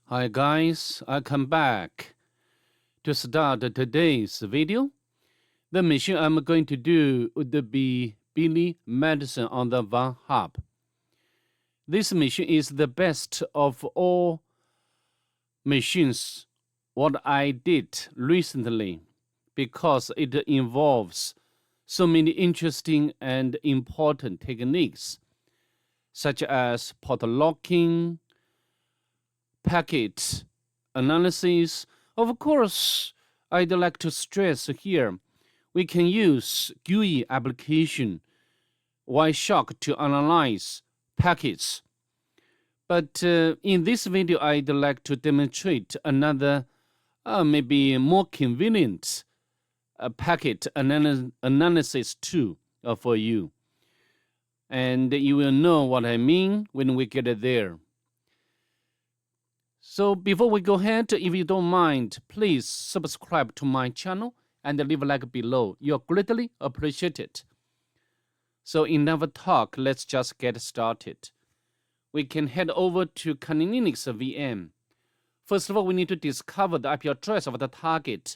Hi guys, I come back to start today's video. The mission I'm going to do would be Billy Madison on the Vulnhub. This mission is the best of all missions what I did recently because it involves so many interesting and important techniques such as port locking, packet analysis. Of course, I'd like to stress here, we can use GUI application Wireshark to analyze packets. But in this video, I'd like to demonstrate another, maybe more convenient packet analysis tool for you. And you will know what I mean when we get there. So before we go ahead, if you don't mind, please subscribe to my channel and leave a like below. You're greatly appreciated. So enough talk, let's just get started. We can head over to Kali Linux VM. First of all, we need to discover the IP address of the target.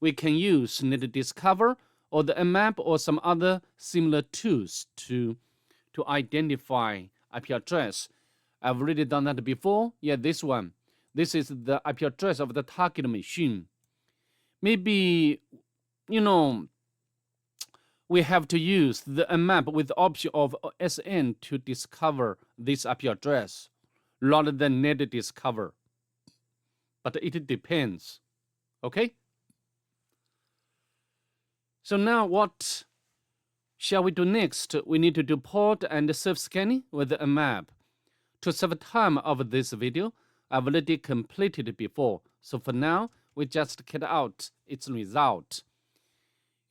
We can use net discover or the mmap or some other similar tools to identify IP address. I've already done that before. Yeah, this one. This is the IP address of the target machine. Maybe, we have to use the mmap with the option of SN to discover this IP address rather than net discover. But it depends. Okay? So now what shall we do next? We need to do port and surf scanning with the mmap. To save time of this video, I've already completed it before. So for now, we just get out its result.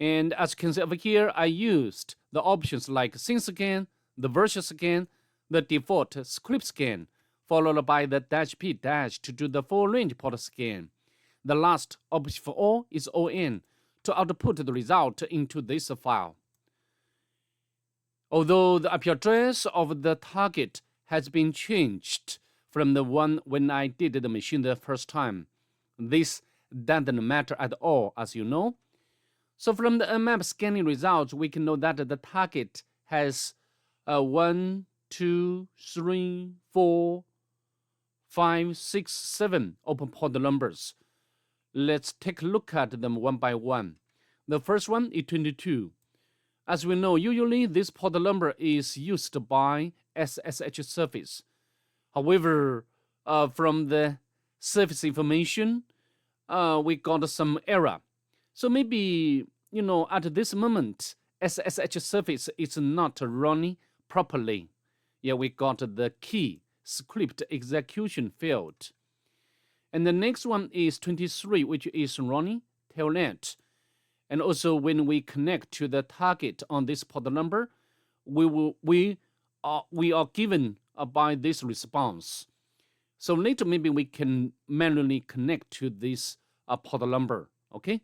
And as you can see over here, I used the options like scene scan, the version scan, the default script scan, followed by the -p- to do the full range port scan. The last option for all is ON to output the result into this file. Although the IP address of the target has been changed from the one when I did the machine the first time, this doesn't matter at all, as you know. So from the mmap scanning results, we can know that the target has 1, 2, 3, 4, 5, 6, 7 open port numbers. Let's take a look at them one by one. The first one is 22. As we know, usually this port number is used by SSH service. However, from the service information, we got some error. So maybe, at this moment, SSH service is not running properly. Yeah, we got the key script execution failed. And the next one is 23, which is running telnet. And also when we connect to the target on this port number, we are given by this response. So later maybe we can manually connect to this port number, okay?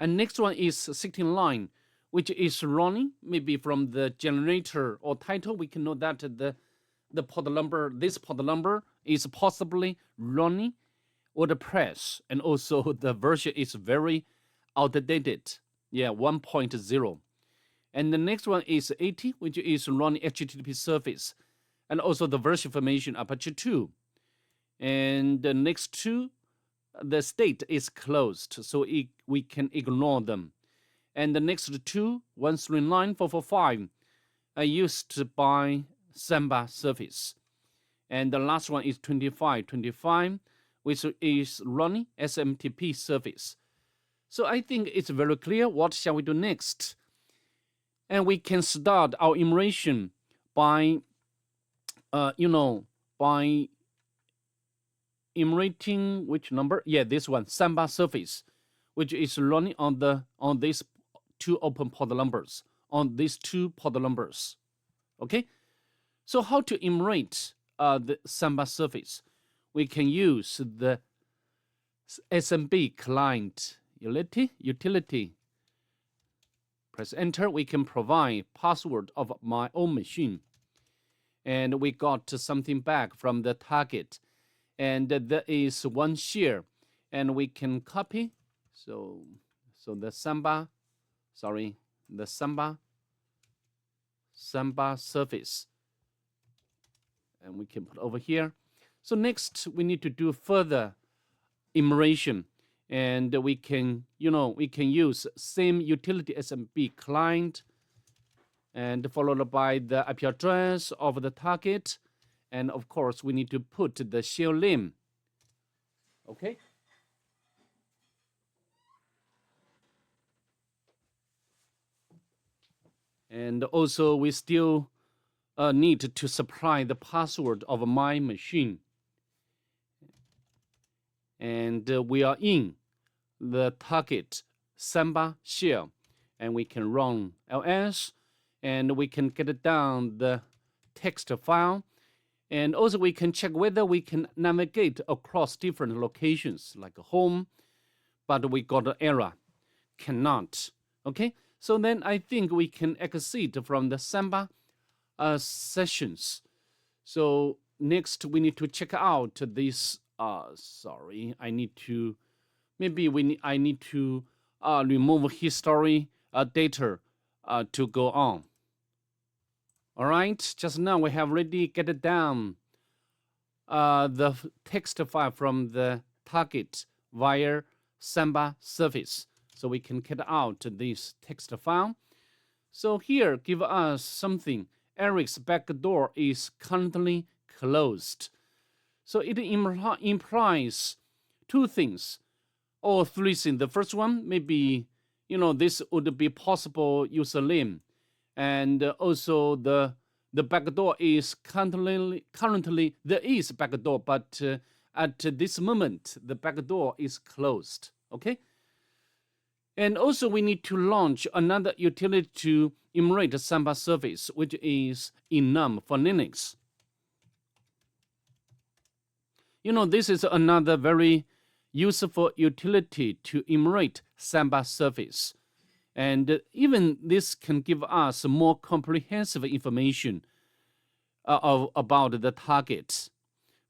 And next one is 16 line, which is running maybe from the generator or title. We can know that the port number, this port number is possibly running WordPress, and also the version is very outdated. Yeah, 1.0. And the next one is 80, which is running HTTP service, and also the version information Apache 2. And the next two, the state is closed, so we can ignore them. And the next two, 139.445, are used by Samba service. And the last one is 25, which is running SMTP service. So I think it's very clear. What shall we do next? And we can start our immersion by, by emulating which number? Yeah, this one, Samba service, which is running on these two open port numbers, on these two port numbers. Okay, so how to emulate the Samba service? We can use the SMB client utility. Press enter. We can provide password of my own machine, and we got something back from the target. and there is one share, and we can copy. So the Samba surface, and we can put over here. So next we need to do further immersion, and we can use same utility SMB client, and followed by the IP address of the target, and of course we need to put the shell name. Okay. And also we still need to supply the password of my machine. And we are in the target Samba shell, and we can run ls, and we can get down the text file, and also we can check whether we can navigate across different locations like home, but we got an error, cannot. Okay, so then I think we can exit from the Samba sessions. So next we need to check out this. I need to I need to remove history data to go on. All right, just now we have already get down the text file from the target via Samba service. So we can get out this text file. So here give us something. Eric's backdoor is currently closed. So it implies two things or three things. The first one, maybe, this would be possible username. And also the backdoor is currently there is backdoor, but at this moment, the backdoor is closed. Okay. And also we need to launch another utility to emulate Samba service, which is enum for Linux. This is another very useful utility to emulate Samba service. And even this can give us more comprehensive information about the target.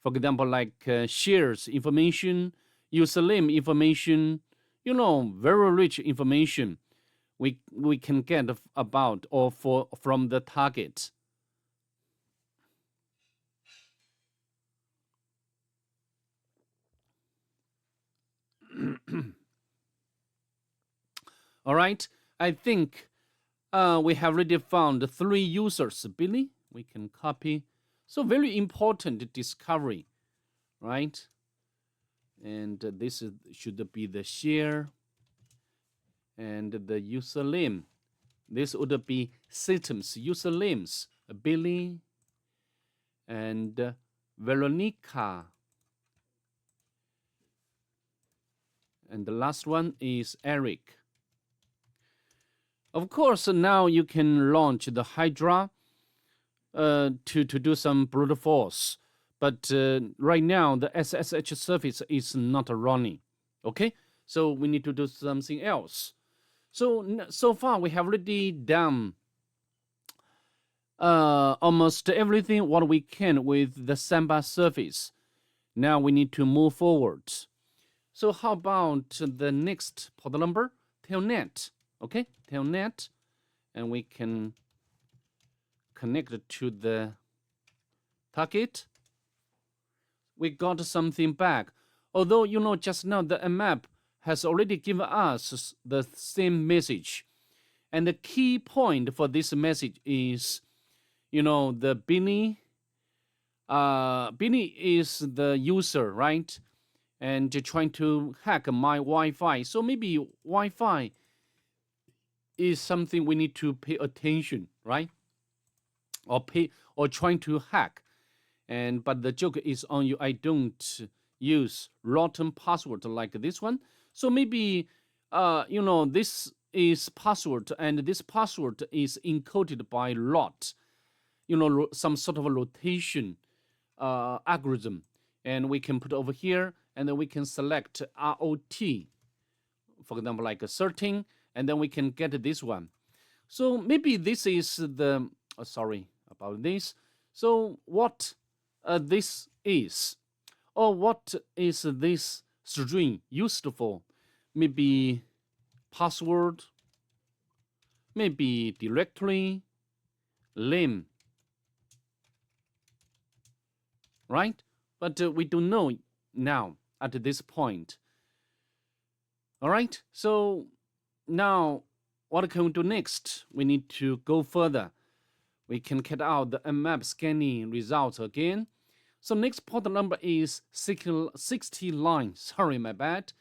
For example, like shares information, username information, very rich information we can get about or from the target. All right, I think we have already found 3 users. Billy, we can copy. So very important discovery, right? And this should be the share and the username. This would be systems usernames, Billy and Veronica. And the last one is Eric. Of course, now you can launch the Hydra to do some brute force. But right now, the SSH service is not running. Okay, so we need to do something else. So far, we have already done almost everything what we can with the Samba service. Now we need to move forward. So how about the next port number? Telnet. Okay, Telnet. And we can connect to the target. We got something back. Although, just now the mmap has already given us the same message. And the key point for this message is, the Binny. Binny is the user, right? And trying to hack my Wi-Fi. So maybe Wi-Fi is something we need to pay attention, right? Or trying to hack. But the joke is on you. I don't use rotten password like this one. So maybe, this is password, and this password is encoded by lot, some sort of a rotation algorithm. And we can put over here, and then we can select ROT, for example, like a certain, and then we can get this one. So maybe this is the, sorry about this. So what this is, Or what is this string used for? Maybe password, maybe directory, name, right? But we don't know now at this point. All right, so now what can we do next? We need to go further. We can cut out the mmap scanning results again. So next port number is 60 lines. Sorry, my bad.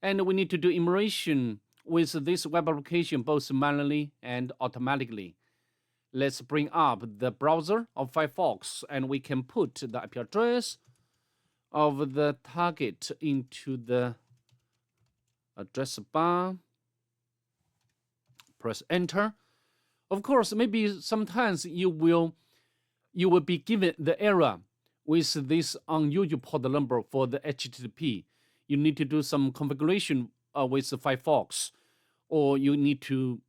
And we need to do immersion with this web application both manually and automatically. Let's bring up the browser of Firefox and we can put the IP address of the target into the address bar. Press enter. Of course, maybe sometimes you will be given the error with this unusual port number for the HTTP. You need to do some configuration with Firefox, or you need to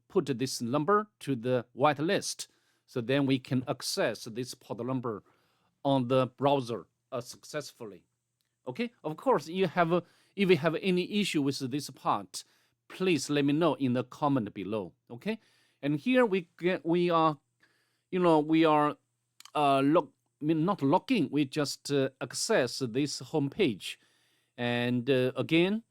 put this number to the whitelist, so then we can access this port number on the browser successfully. Okay, of course, if you have any issue with this part, please let me know in the comment below. Okay, and here we are not logging. We just access this homepage, and again,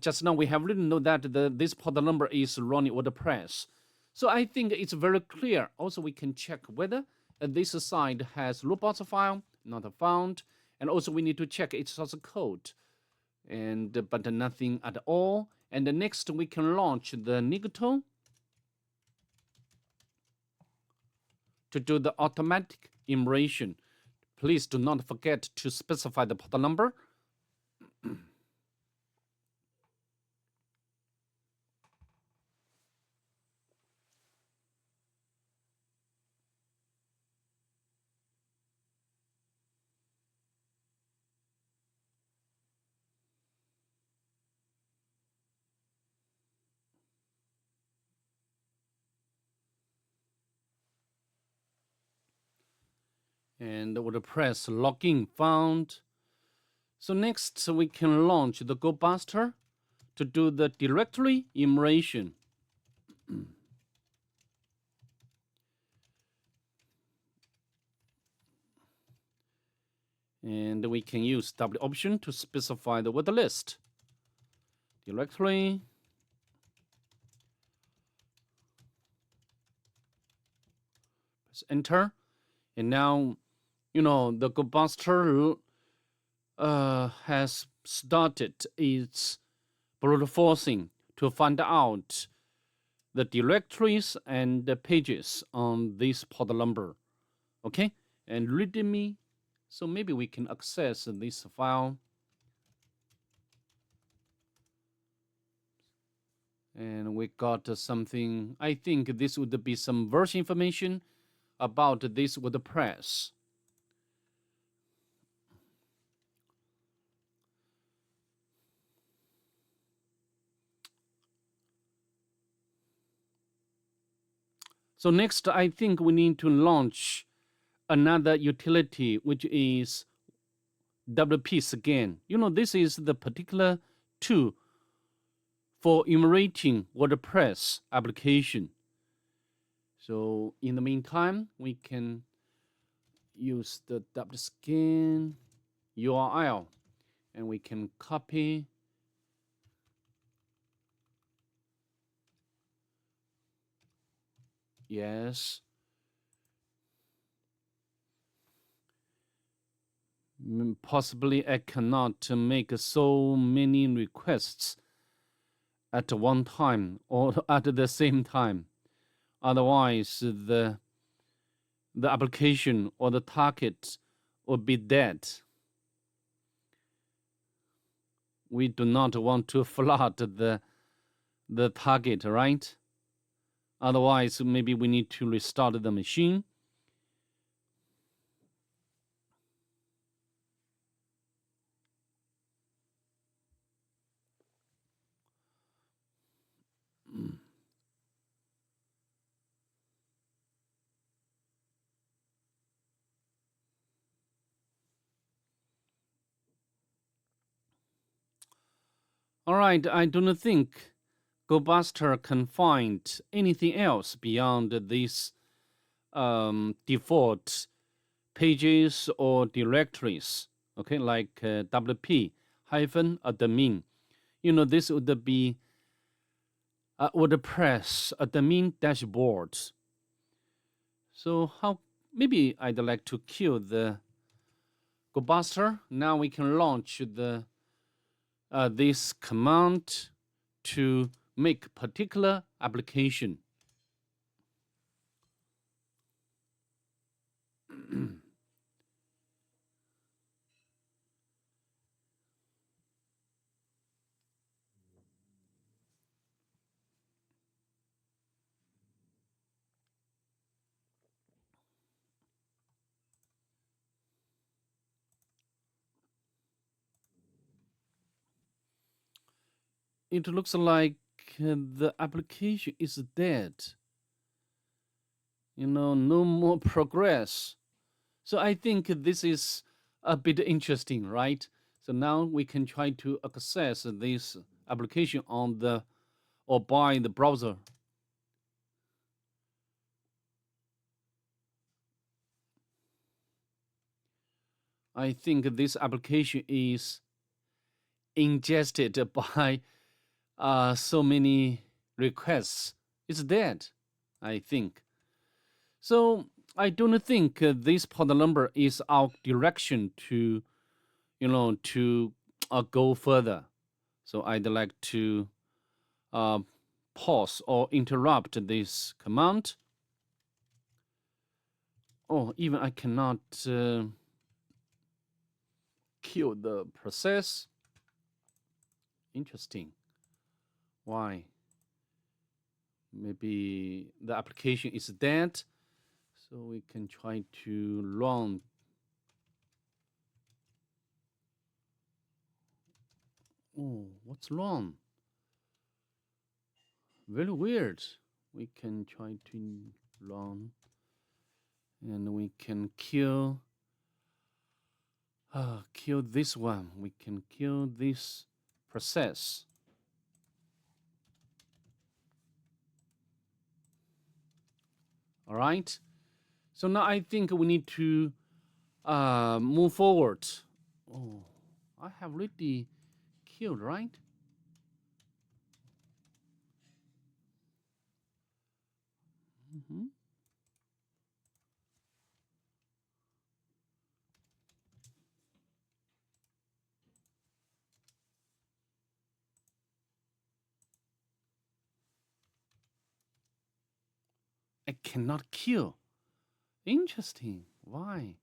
just now we have written know that this port number is running WordPress. So I think it's very clear. Also, we can check whether this site has robots file not found, and also we need to check its source code, and but nothing at all. And next we can launch the Nigto to do the automatic immersion. Please do not forget to specify the port number. And WordPress login found. So next we can launch the GoBuster to do the directory immersion. And we can use W option to specify the word list. Directory. Press enter. And now, the GoBuster has started its brute forcing to find out the directories and the pages on this port number. Okay, and readme. So maybe we can access this file. And we got something. I think this would be some version information about this WordPress. So next, I think we need to launch another utility, which is WP scan. This is the particular tool for emulating WordPress application. So in the meantime, we can use the W scan URL, and we can copy. Yes. Possibly I cannot make so many requests at one time or at the same time. Otherwise, the application or the target will be dead. We do not want to flood the target, right? Otherwise, maybe we need to restart the machine. All right, I don't think GoBuster can find anything else beyond these default pages or directories. Okay, like WP hyphen admin. You know, this would be WordPress admin dashboard. So how maybe I'd like to kill the GoBuster. Now we can launch the this command to make particular application. It looks like the application is dead. You know, no more progress. So I think this is a bit interesting, right? So now we can try to access this application on the or by the browser. I think this application is ingested by so many requests. It's dead, I think. So I don't think this pod number is our direction to, to go further. So I'd like to uh, pause or interrupt this command. Oh, even I cannot kill the process. Interesting. Why? Maybe the application is dead. So we can try to run. Oh, what's wrong? Very weird. We can try to run. And we can kill this one. We can kill this process. All right. So now I think we need to move forward. Oh, I have already killed, right? Mm-hmm. I cannot kill. Interesting. Why?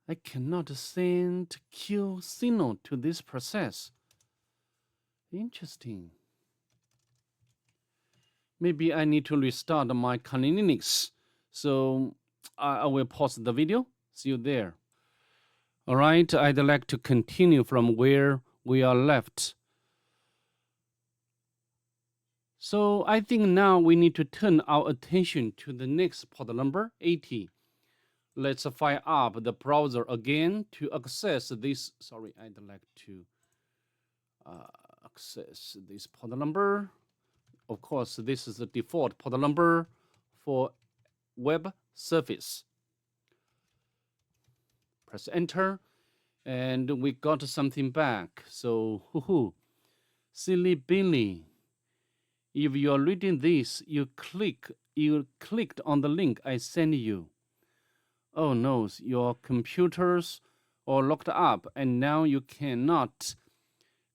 I cannot send kill signal to this process. Interesting. Maybe I need to restart my Kali Linux. So I will pause the video. See you there. All right, I'd like to continue from where we are left. So I think now we need to turn our attention to the next port number 80. Let's fire up the browser again to access this. Sorry, I'd like to access this port number. Of course, this is the default port number for web service. Press enter, and we got something back. So, silly Billy. If you are reading this, you clicked on the link I sent you. Oh no, your computers are locked up, and now you cannot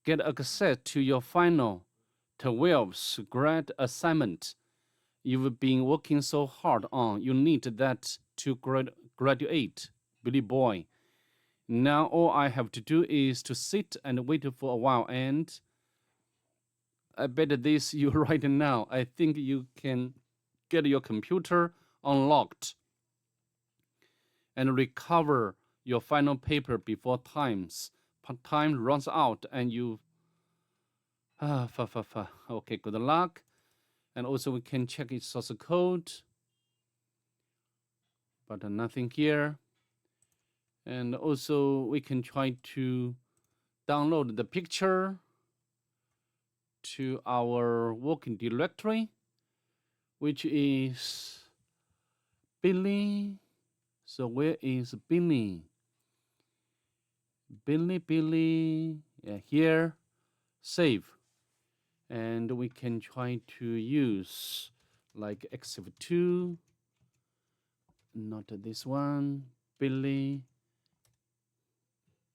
get access to your final 12th grade assignment you've been working so hard on. You need that to graduate, Billy boy. Now all I have to do is to sit and wait for a while, and I bet this you right now. I think you can get your computer unlocked and recover your final paper before time runs out and you okay, good luck. And also we can check its source code, but nothing here. And also we can try to download the picture to our working directory, which is Billy. So where is Billy? Billy, yeah, here, save. And we can try to use like exif2, not this one, Billy,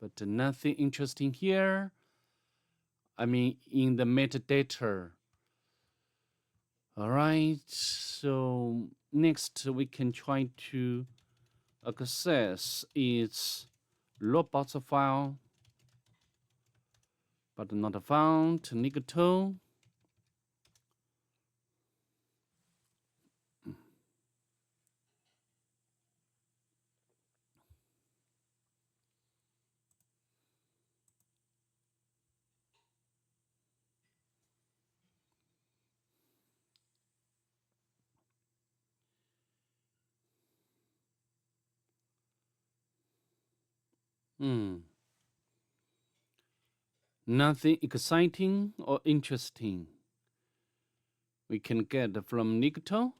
but nothing interesting here. I mean, in the metadata. All right, so next we can try to access its robots file, but not found. Nigato. Nothing exciting or interesting we can get from Nigato.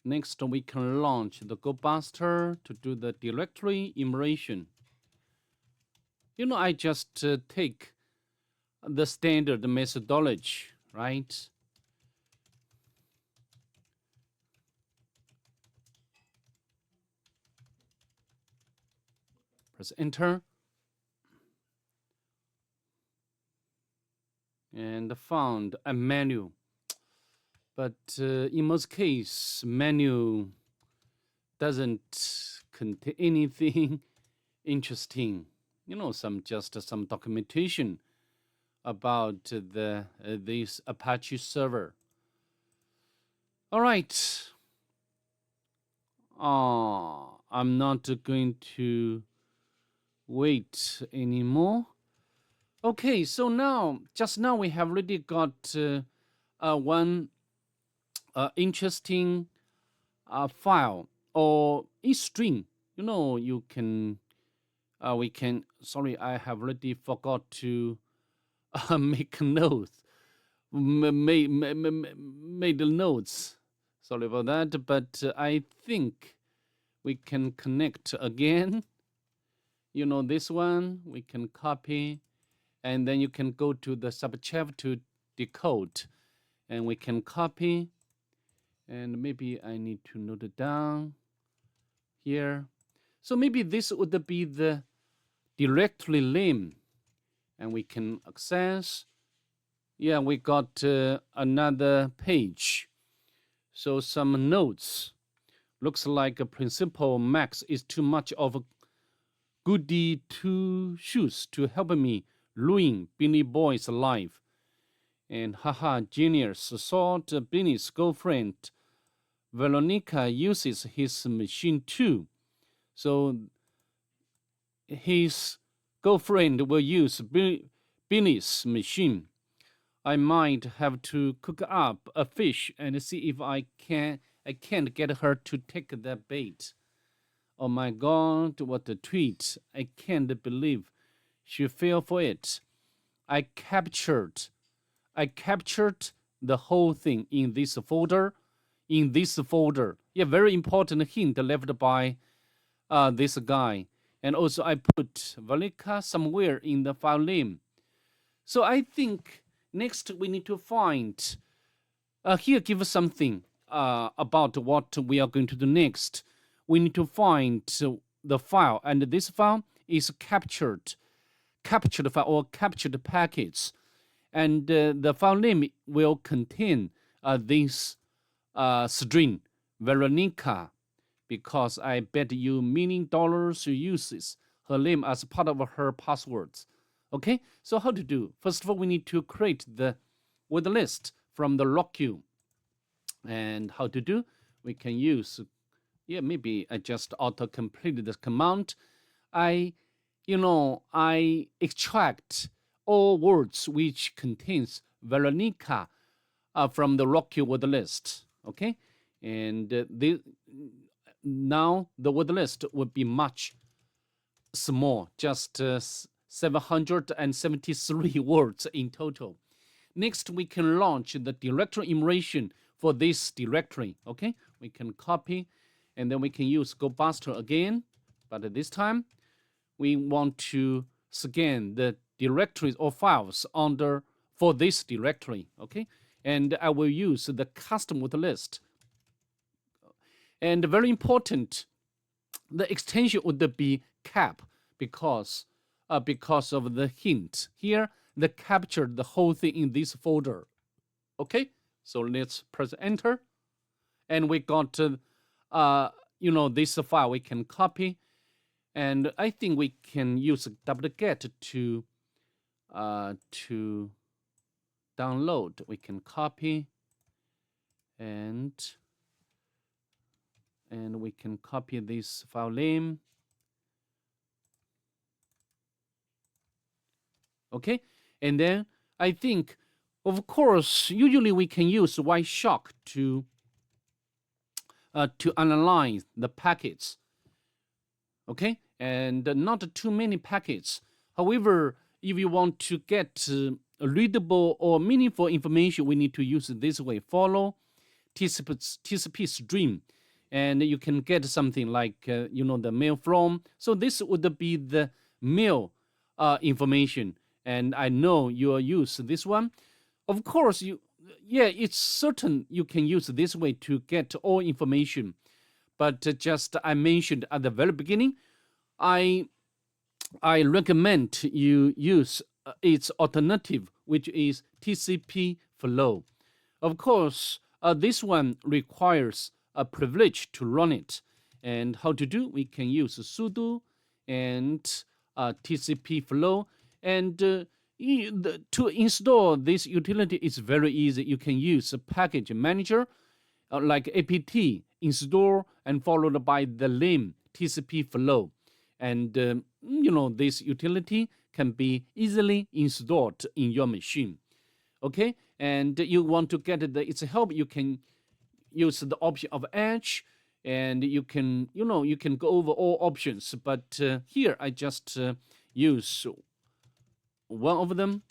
Next, we can launch the GoBuster to do the directory immersion. You know, I just take the standard methodology, right? Press enter. And found a menu. But in most cases, menu doesn't contain anything interesting. You know, some documentation about this Apache server. All right. I'm not going to wait anymore. Okay, so just now we have already got one interesting file or a string. You know, we can, sorry, I have already forgot to make notes, made the notes. Sorry about that, but I think we can connect again. You know, this one, we can copy, and then you can go to the subchapter to decode, and we can copy, and maybe I need to note it down here. So maybe this would be the directory name, and we can access. Yeah, we got another page. So some notes. Looks like a principal Max is too much of a goody two shoes to help me ruin Billy Boy's life. And haha, genius thought Billy's girlfriend Veronica uses his machine too. So his girlfriend will use Billy's machine. I might have to cook up a fish and see if I can't get her to take the bait. Oh my God, what a tweet. I can't believe she fell for it. I captured the whole thing in this folder. Yeah, very important hint left by this guy. And also I put Valika somewhere in the file name. So I think next we need to find, here give us something about what we are going to do next. We need to find the file, and this file is captured file or captured packets. And the file name will contain this string, Veronica, because I bet you $1 million uses her name as part of her passwords. Okay, so how to do? First of all, we need to create the word list from the log queue. And how to do? We can use, maybe I just auto-completed the command. I extract all words which contains Veronica from the Rocky word list. Okay, and now the word list would be much small, just 773 words in total. Next, we can launch the directory enumeration for this directory. Okay, we can copy, and then we can use GoBuster again, but this time we want to scan the directories or files under for this directory. Okay, and I will use the custom word list. And very important, the extension would be cap because of the hint here. They captured the whole thing in this folder. Okay, so let's press enter, and we got this file we can copy, and I think we can use wget to download. We can copy and we can copy this file name. Okay, and then I think, of course, usually we can use Wireshark to analyze the packets. Okay, and not too many packets. However, if you want to get readable or meaningful information, we need to use this way. Follow TCP stream, and you can get something like the mail from. So this would be the mail information, and I know you will use this one. Of course, it's certain you can use this way to get all information. But just I mentioned at the very beginning, I recommend you use its alternative, which is TCPFlow. Of course, this one requires a privilege to run it. And how to do? We can use sudo and TCPFlow. And to install this utility is very easy. You can use a package manager like apt install and followed by the name TCPFlow. And this utility can be easily installed in your machine. Okay, and you want to get its help, you can use the option of Edge, and you can go over all options. But here I just use one of them.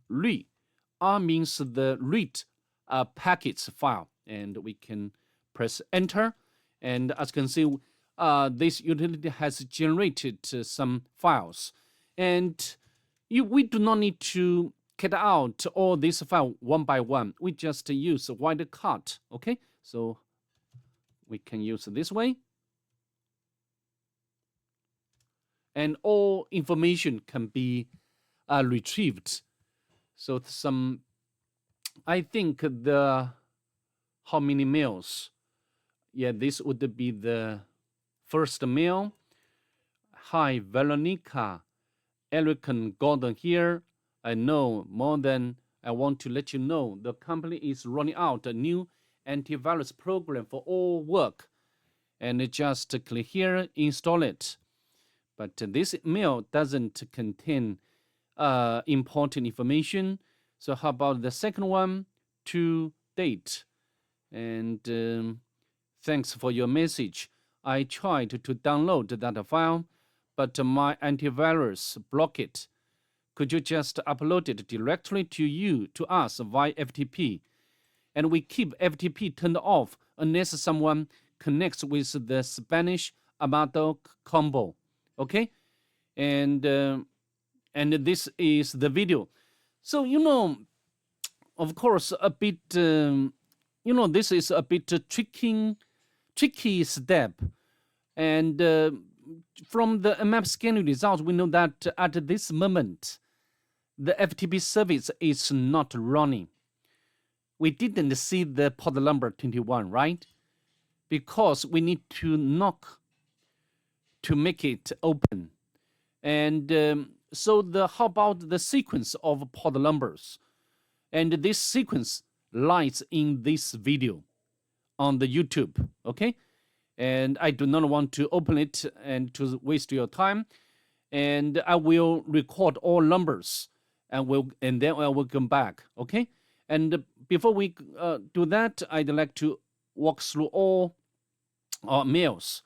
Read means the read packets file, and we can press enter. And as you can see, this utility has generated some files, and we do not need to get out all these files one by one. We just use wildcard. Okay, so we can use this way, and all information can be retrieved. So I think how many mails? Yeah, this would be the first mail. Hi, Veronica, Eric and Gordon here. I know more than I want to let you know. The company is rolling out a new antivirus program for all work. And just click here, install it. But this mail doesn't contain important information. So how about the second one? To date. And thanks for your message. I tried to download that file, but my antivirus blocked it. Could you just upload it directly to us via FTP? And we keep FTP turned off unless someone connects with the Spanish Amado combo. Okay? And this is the video. So, of course, a bit, this is a bit tricky step. And from the map scanning results, we know that at this moment, the FTP service is not running. We didn't see the port number 21, right? Because we need to knock to make it open. And so how about the sequence of port numbers? And this sequence lies in this video on the YouTube, okay? And I do not want to open it and to waste your time. And I will record all numbers and then we'll come back. Okay, and before we do that, I'd like to walk through all our mails,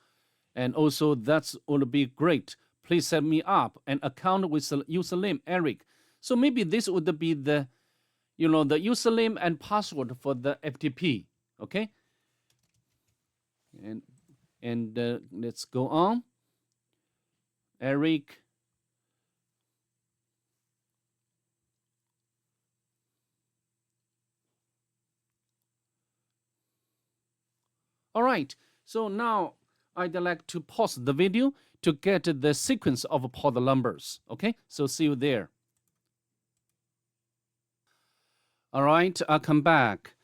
and also that's would be great. Please set me up an account with the username Eric. So maybe this would be the the username and password for the FTP. Okay, and let's go on. Eric. All right, so now I'd like to pause the video to get the sequence of pod numbers. Okay, so see you there. All right, I'll come back.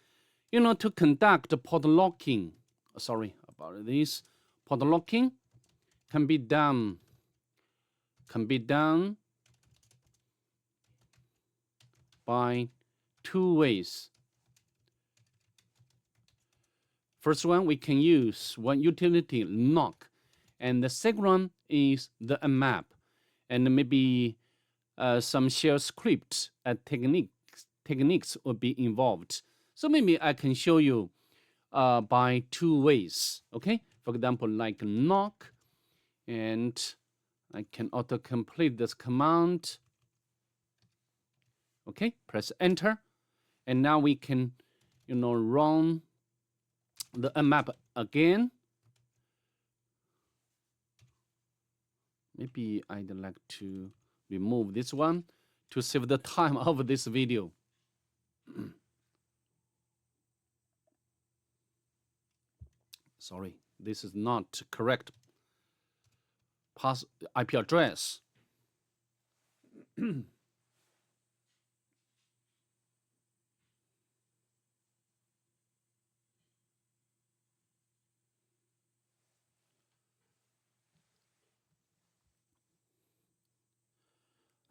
To conduct pod locking, sorry about this, pod locking can be done by two ways. First one, we can use one utility knock, and the second one is the mmap, and maybe some shell script techniques will be involved. So maybe I can show you by two ways. Okay, for example, like knock, and I can auto-complete this command. Okay, press enter, and now we can run the mmap again. Maybe I'd like to remove this one to save the time of this video. Sorry, this is not correct IP address.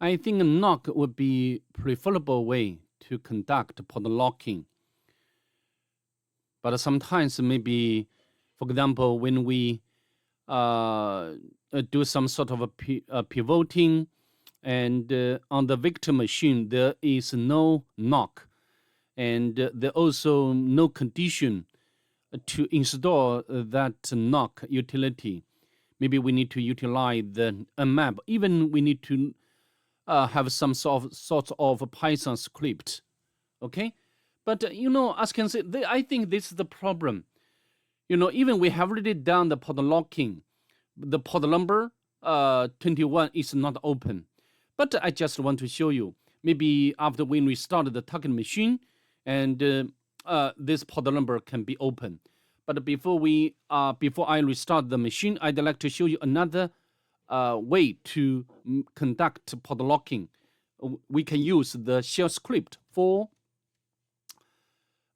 I think knock would be preferable way to conduct pod locking. But sometimes maybe, for example, when we do some sort of a pivoting, and on the victim machine there is no knock, and there also no condition to install that knock utility. Maybe we need to utilize the mmap. Even we need to have some sort of Python script. Okay, but as you can see, I think this is the problem. Even we have already done the pod locking, the pod number 21 is not open. But I just want to show you, maybe after when we start the target machine, and this pod number can be open. But before I restart the machine, I'd like to show you another way to conduct pod locking. We can use the shell script for.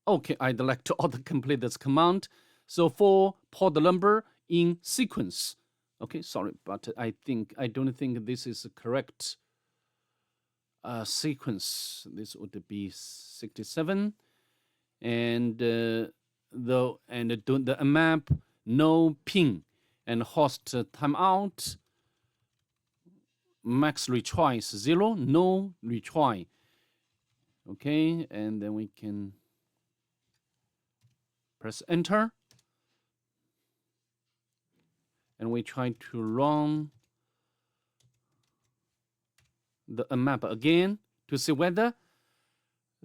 Okay, I'd like to auto-complete this command. So for pod number in sequence. Okay, sorry, but I don't think this is the correct sequence. This would be 67, and do the mmap no ping and host timeout. Max retry is 0, no retry. Okay, and then we can press enter. And we try to run the mmap again to see whether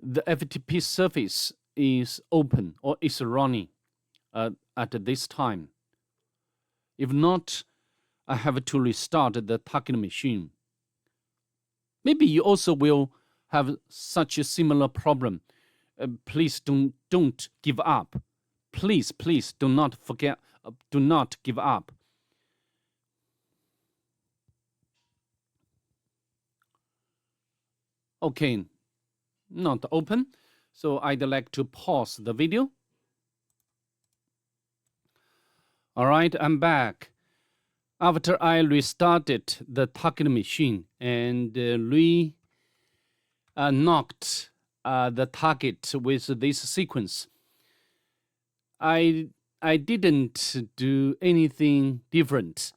the FTP service is open or is running at this time. If not, I have to restart the target machine. Maybe you also will have such a similar problem. Please don't give up. Please do not forget. Do not give up. Okay, not open. So I'd like to pause the video. All right, I'm back. After I restarted the target machine and knocked the target with this sequence, I didn't do anything different.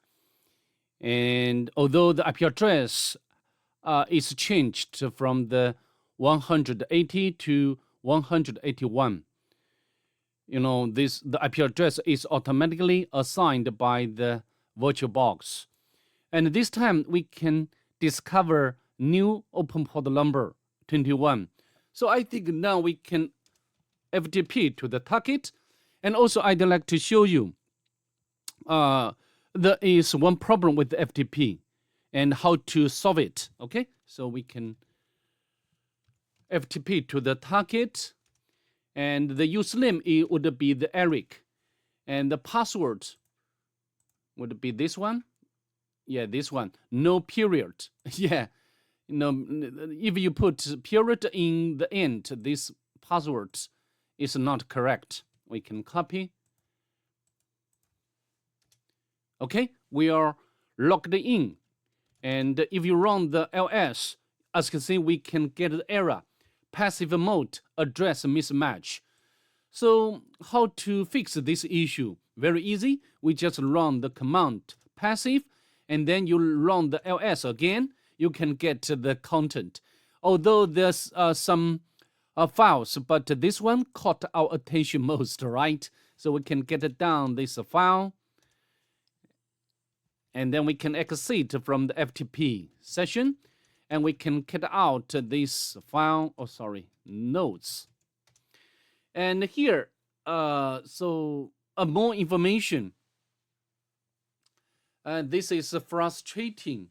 And although the IP address is changed from the 180 to 181. The IP address is automatically assigned by the virtual box. And this time we can discover new open port number 21. So I think now we can FTP to the target. And also I'd like to show you there is one problem with the FTP and how to solve it. Okay, so we can FTP to the target, and the username would be the Eric, and the password would be this one. Yeah, this one. No period. Yeah, if you put period in the end, this password is not correct. We can copy. Okay, we are logged in. And if you run the ls, as you can see, we can get the error, passive mode address mismatch. So how to fix this issue? Very easy. We just run the command passive, and then you run the ls again. You can get the content. Although there's some files, but this one caught our attention most, right? So we can get down this file, and then we can exit from the FTP session, and we can get out this file, notes. And here, so more information. This is frustrating.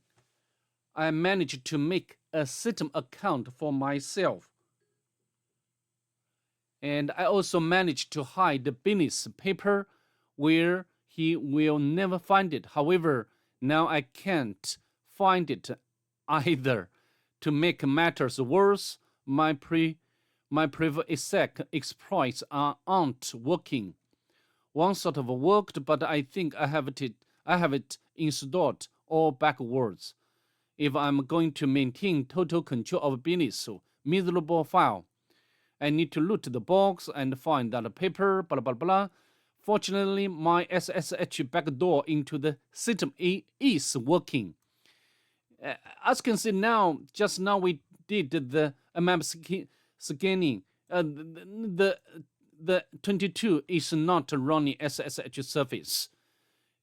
I managed to make a system account for myself. And I also managed to hide the business paper where he will never find it. However, now I can't find it either. To make matters worse, my previous exploits aren't working. One sort of worked, but I think I have it installed all backwards. If I'm going to maintain total control of business, miserable file, I need to loot the box and find that paper, blah, blah, blah. Fortunately, my SSH backdoor into the system is working. As you can see now, just now we did the map scanning. The 22 is not running SSH service.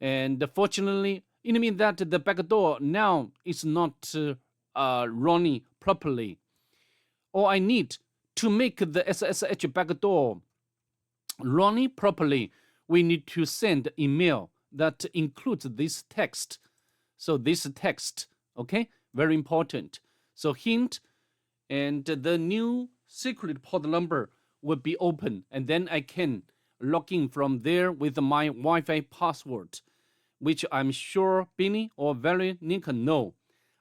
And fortunately, it means that the backdoor now is not running properly. All I need to make the SSH backdoor running properly, we need to send email that includes this text. So this text, okay, very important. So hint, and the new secret port number will be open, and then I can log in from there with my Wi-Fi password, which I'm sure Billy or Veronica know.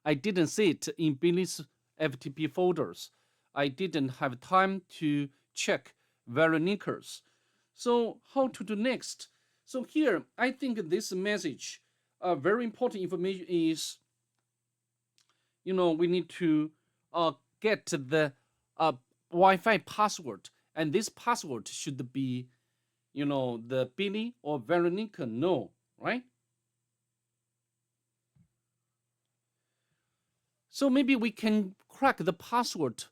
I didn't see it in Billy's FTP folders. I didn't have time to check Veronica's. So how to do next? So here, I think this message, very important information is, we need to get the Wi-Fi password, and this password should be, the Billy or Veronica know, right? So maybe we can crack the password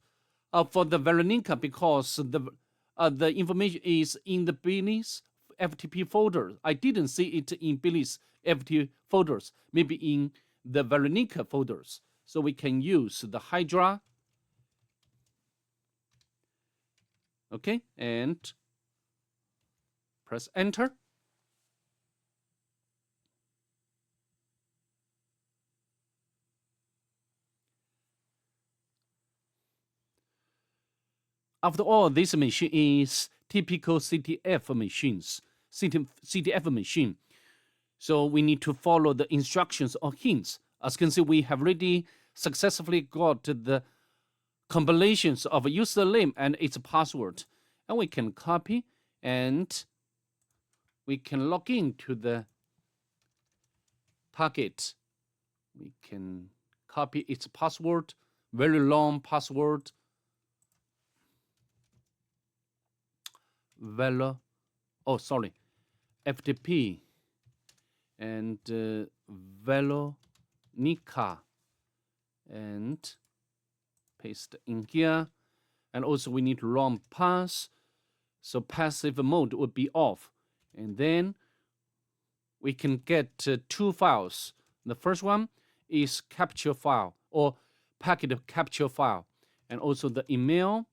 for the Veronica, because the information is in the Billy's FTP folder. I didn't see it in Billy's FTP folders, maybe in the Veronica folders. So we can use the Hydra. Okay, and press enter. After all, this machine is typical CTF machines, CTF machine. So we need to follow the instructions or hints. As you can see, we have already successfully got the combinations of a username and its password. And we can copy, and we can log in to the target. We can copy its password, very long password. FTP and Veronica, and paste in here. And also we need to run pass. So passive mode would be off. And then we can get two files. The first one is capture file or packet capture file. And also the email.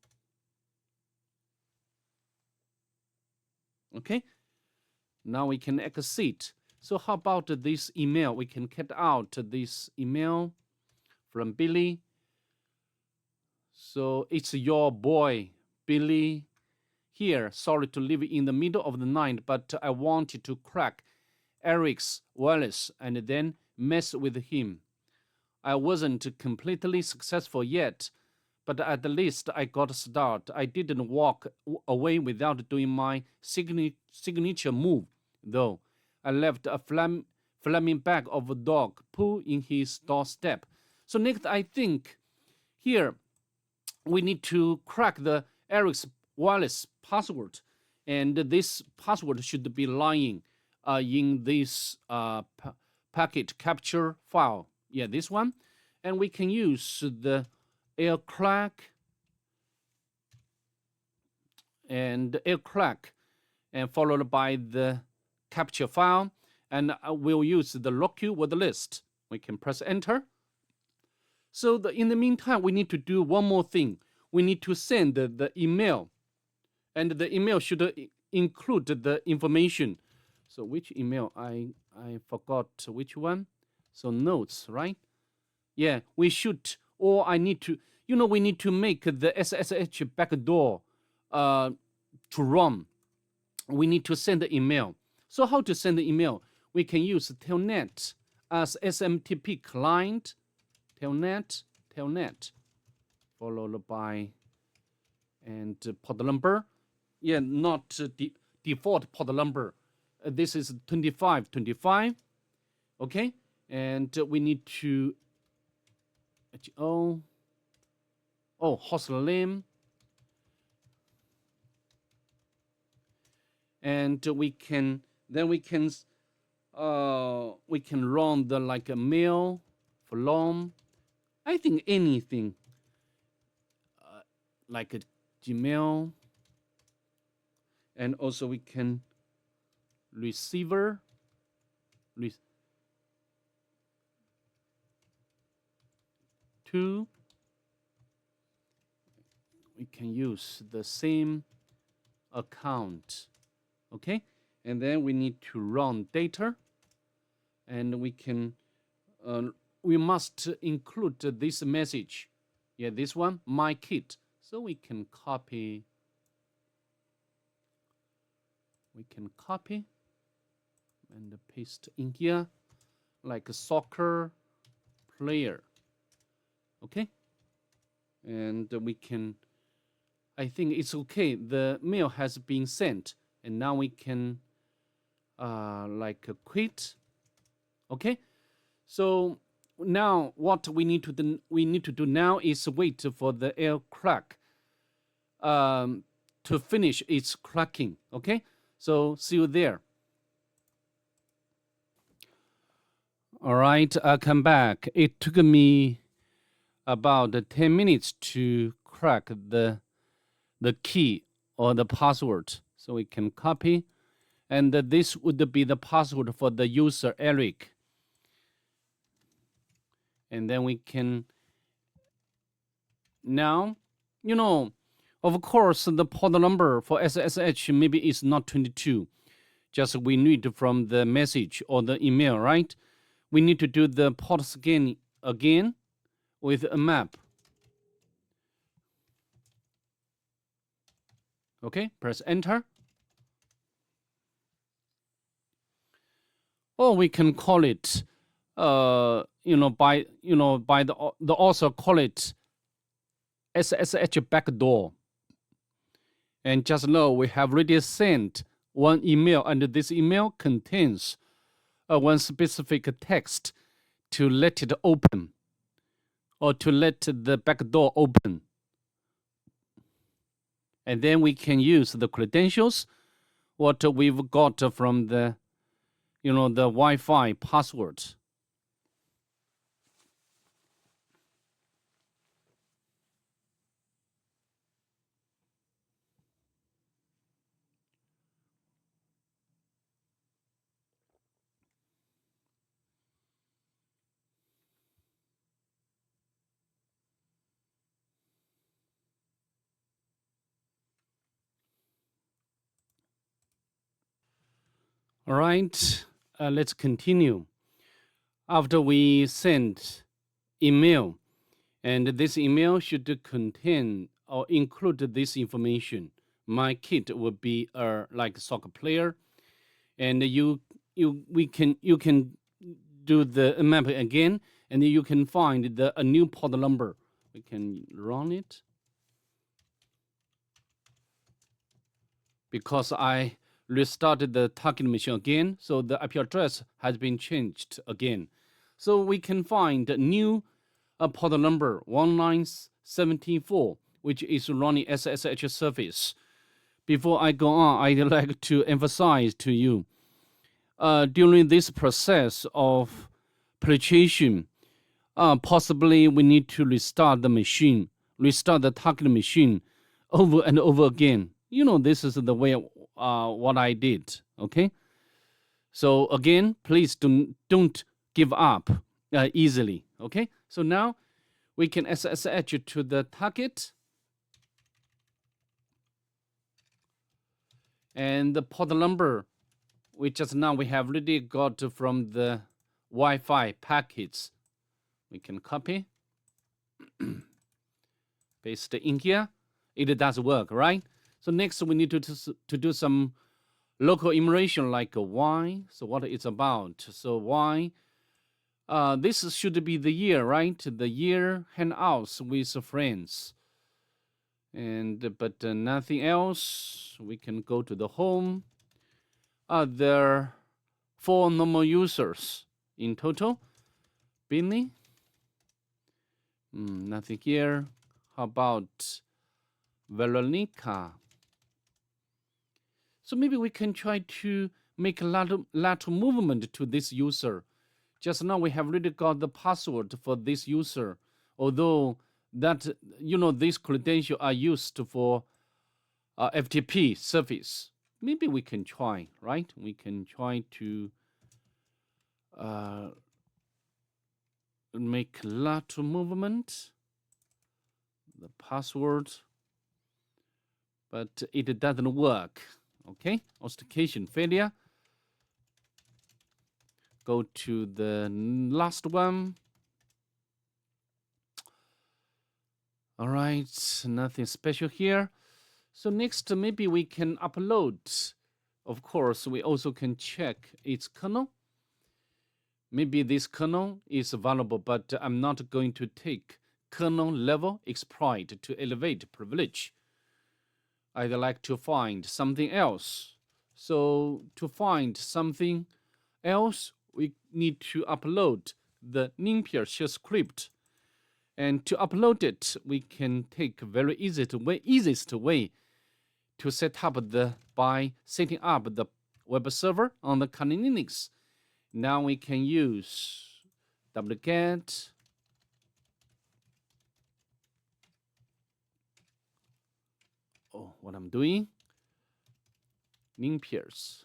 Okay. Now we can exit. So how about this email? We can cut out this email from Billy. So it's your boy, Billy. Here, sorry to leave in the middle of the night, but I wanted to crack Eric's wireless and then mess with him. I wasn't completely successful yet, but at least I got a start. I didn't walk away without doing my signature move, though. I left a flaming bag of dog poo in his doorstep. So next, I think here we need to crack the Eric's wireless password, and this password should be lying in this packet capture file. Yeah, this one. And we can use the Aircrack and followed by the capture file, and we'll use the locule word list. We can press enter. So in the meantime, we need to do one more thing. We need to send the email, and the email should include the information. So which email? I forgot which one. So notes, right? Yeah, we should, or I need to, we need to make the SSH backdoor to run. We need to send the email. So how to send the email? We can use telnet as SMTP client, telnet, followed by, and port number. Yeah, not default port number. This is 2525. Okay, and we need to host name, and we can run the like a mail from, I think anything like a Gmail, and also we can receiver. We can use the same account. Okay, and then we need to run data, and we can we must include this message. Yeah, this one, my kit. So we can copy and paste in here like a soccer player. Okay, and we can, I think it's okay. The mail has been sent, and now we can quit. Okay, so now what we need to do now is wait for the Aircrack to finish its cracking. Okay, so see you there. All right, I'll come back. It took me about 10 minutes to crack the key or the password. So we can copy, and this would be the password for the user Eric. And then we can now, of course, the port number for SSH maybe is not 22. Just we need from the message or the email, right? We need to do the port scan again with a map. Okay, press enter. Or we can call it, by the author call it SSH backdoor. And just know we have already sent one email, and this email contains one specific text to let it open, or to let the backdoor open. And then we can use the credentials, what we've got from the, the Wi-Fi password. All right, let's continue. After we send email, and this email should contain or include this information. My kid will be like a soccer player, and you can do the map again, and you can find a new port number. We can run it because I restarted the target machine again, so the IP address has been changed again. So we can find a new port number 1974, which is running SSH service. Before I go on, I'd like to emphasize to you, during this process of penetration, possibly we need to restart the machine, restart the target machine over and over again. This is the way what I did. Okay. So again, please don't give up easily. Okay. So now we can SSH to the target, and the port number we have already got from the Wi-Fi packets. We can copy, paste in here. It does work, right? So next we need to do some local enumeration like a Y. So what it's about? So Y. This should be the year, right? The year hangouts with friends. But nothing else. We can go to the home. There are 4 normal users in total. Billy. Nothing here. How about Veronica? So maybe we can try to make a lateral movement to this user. Just now we have already got the password for this user, although that these credentials are used for FTP service. Maybe we can try, right? We can try to make lateral movement, the password, but it doesn't work. Okay, authentication failure. Go to the last one. All right, nothing special here. So next, maybe we can upload. Of course, we also can check its kernel. Maybe this kernel is available, but I'm not going to take kernel level exploit to elevate privilege. I'd like to find something else. So to find something else, we need to upload the NinPier shell script. And to upload it, we can take very easiest way to set up by setting up the web server on the Kali Linux. Now we can use wget what I'm doing, NinPiers,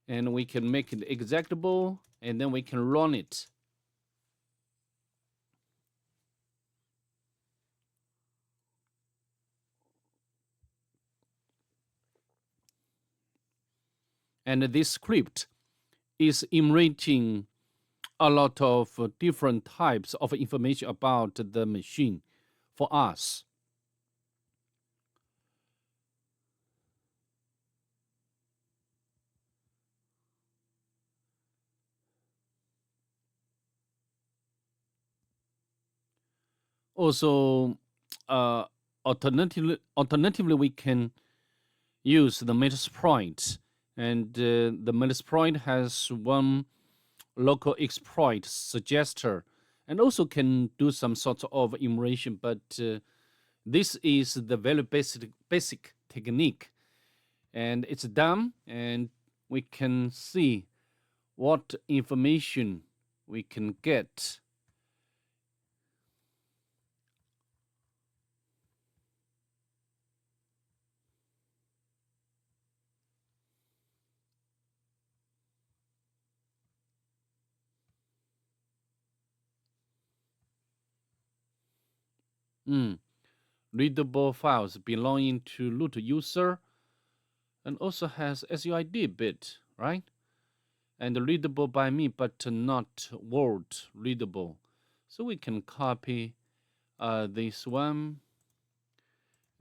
and we can make it executable, and then we can run it. And this script is enumerating a lot of different types of information about the machine for us. Also, alternatively, we can use the Metasploit, and the Metasploit has one local exploit suggester, and also can do some sort of enumeration. But this is the very basic technique, and it's done, and we can see what information we can get. Readable files belonging to root user. and also has SUID bit, right? And readable by me, but not word readable. So we can copy this one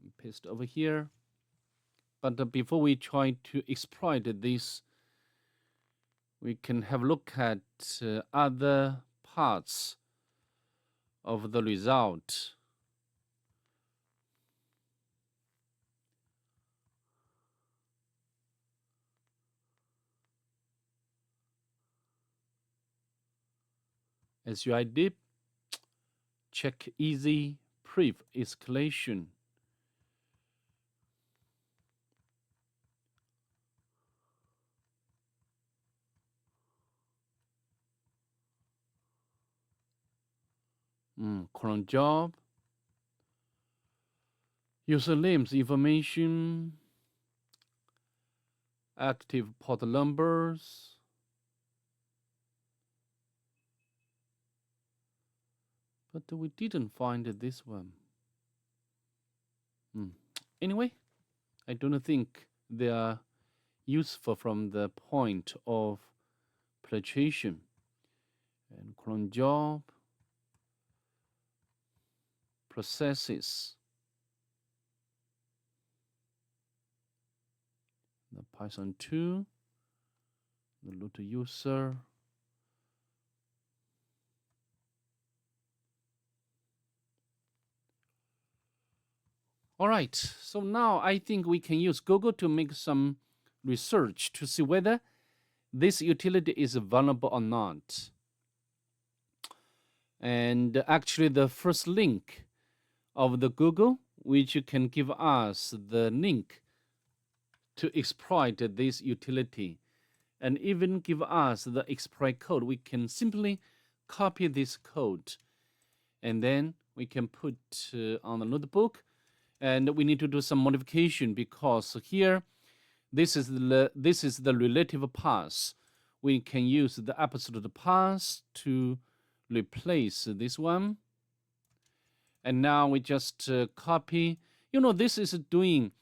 and paste over here. But before we try to exploit this, we can have a look at other parts of the result. SUID, check easy pref escalation. Cron job, usernames information, active port numbers. But we didn't find this one. Anyway, I don't think they are useful from the point of penetration. And cron job, processes, the Python 2, the root user. All right, so now I think we can use Google to make some research to see whether this utility is vulnerable or not. And actually, the first link of the Google, which can give us the link to exploit this utility and even give us the exploit code, we can simply copy this code and then we can put on the notebook. And we need to do some modification because here, this is the relative path. We can use the absolute path to replace this one. And now we just copy. This is doing,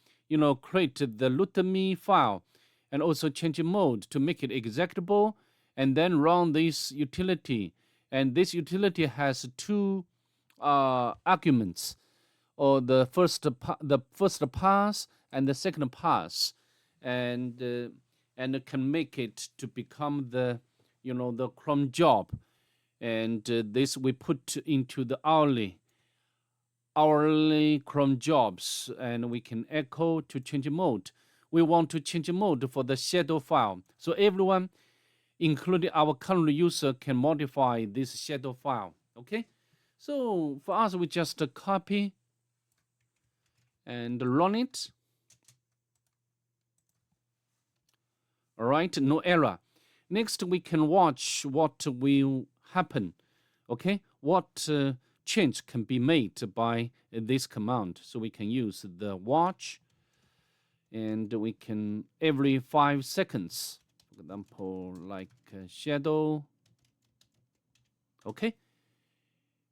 create the root.me file and also change mode to make it executable and then run this utility. And this utility has two arguments, or the first pass and the second pass, and it can make it to become the the cron job, and this we put into the hourly cron jobs, and we can echo to change mode. We want to change mode for the shadow file, so everyone, including our current user, can modify this shadow file. Okay, so for us, we just copy and run it. All right, no error. Next, we can watch what will happen. Okay, what change can be made by this command. So we can use the watch, and we can every 5 seconds, for example, like shadow. Okay,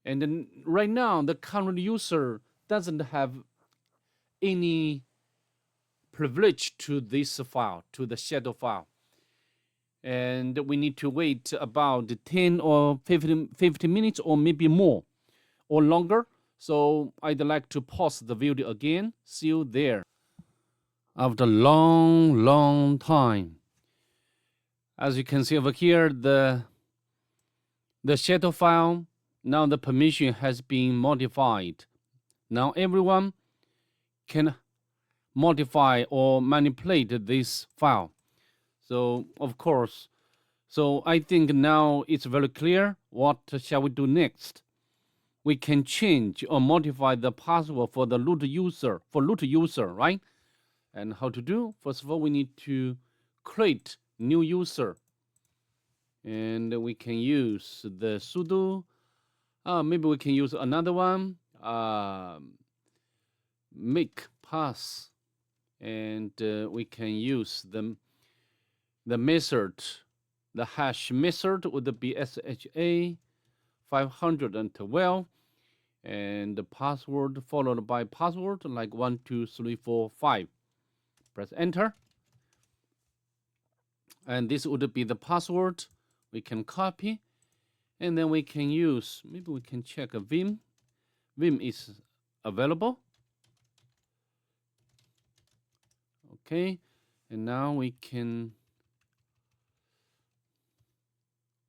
and then right now the current user doesn't have any privilege to this file, to the shadow file. And we need to wait about 10 or 15 minutes or maybe more or longer. So I'd like to pause the video again. See you there. After a long time. As you can see over here, the shadow file, now the permission has been modified. Now everyone can modify or manipulate this file. So of course, so I think now it's very clear. What shall we do next? We can change or modify the password for the root user, right? And how to do? First of all, we need to create new user, and we can use the sudo. Maybe we can use another one. Make pass, and we can use the method. The hash method would be SHA 512, and the password followed by password like 1 2 3 4 5. Press enter. And this would be the password. We can copy, and then we can use, maybe we can check a Vim. Vim is available. Okay, and now we can,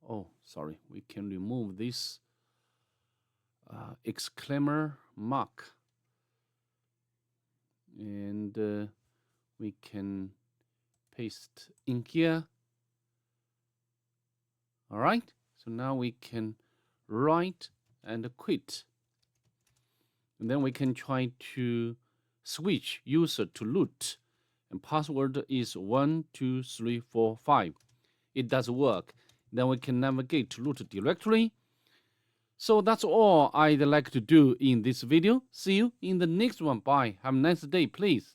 oh, sorry, we can remove this exclaimer mark. And we can paste in here. All right, so now we can write and quit. And then we can try to switch user to root. And password is 12345. It does work. Then we can navigate to root directory. So that's all I'd like to do in this video. See you in the next one. Bye. Have a nice day, please.